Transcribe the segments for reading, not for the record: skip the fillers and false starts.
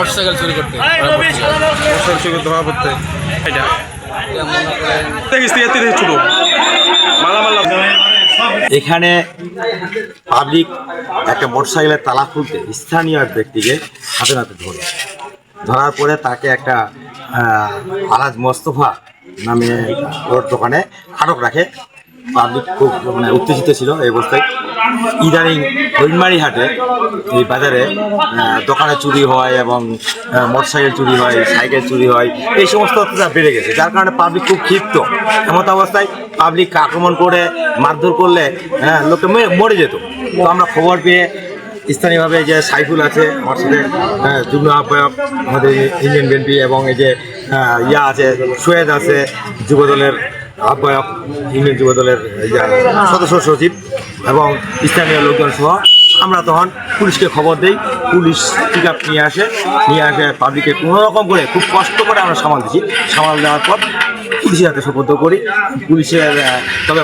Motorcycle চুরি করতে ধরা পড়তে এটা দেখিস ছোট মালামাল এখানে পাবলিক একটা মোটরসাইকেলের তালা খুলতে স্থানীয় এক ব্যক্তিকে হাতে নাতে ধরার পরে তাকে একটা আলাজ মোস্তফা নামে ওর দোকানে আটক রাখে। পাবলিক খুব উত্তেজিত ছিল এই অবস্থায়। ইদানিং হরিণমারি হাটে এই বাজারে দোকানে চুরি হয় এবং মোটরসাইকেল চুরি হয়, সাইকেল চুরি হয়, এই সমস্ত অত্যাচার বেড়ে গেছে, যার কারণে পাবলিক খুব ক্ষিপ্ত। এমত অবস্থায় পাবলিক আক্রমণ করে মারধর করলে লোকে মরে যেত। তো আমরা খবর পেয়ে স্থানীয়ভাবে যে সাইফুল আছে আমার সাথে, যুগ্ম আহ্বায়ক আমাদের ইন্ডিয়ান বিএনপি, এবং এই যে আছে সোয়েদ আছে যুবদলের আহ্বায়ক, ইউনিয়ন যুবদলের সদস্য সচিব এবং স্থানীয় লোকজন সহ আমরা তখন পুলিশকে খবর দিই। পুলিশ পিক আপ নিয়ে আসে পাবলিকে কোনো রকম করে খুব কষ্ট করে আমরা সামাল দিচ্ছি। সামাল দেওয়ার পর পুলিশের হাতে সুপর্দ করি। পুলিশের তবে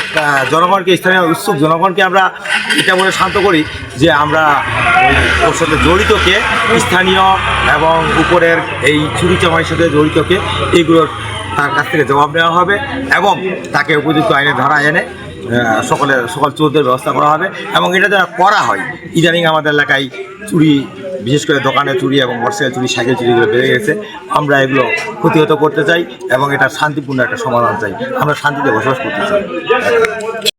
জনগণকে, স্থানীয় উৎসুক জনগণকে আমরা এটা বলে শান্ত করি যে আমরা ওর সাথে জড়িতকে, স্থানীয় এবং উপরের এই চুরি চামারির সাথে জড়িতকে এইগুলোর তার কাছ থেকে জবাব নেওয়া হবে এবং তাকে উপযুক্ত আইনে ধারা এনে সকল চোরদের ব্যবস্থা করা হবে। এবং এটা যারা করা হয়, ইদানিং আমাদের এলাকায় চুরি, বিশেষ করে দোকানে চুরি এবং মোটরসাইকেল চুরি, সাইকেল চুরিগুলো বেড়ে গেছে। আমরা এগুলো প্রতিহত করতে চাই এবং এটা শান্তিপূর্ণ একটা সমাধান চাই। আমরা শান্তিতে বসবাস করতে চাই।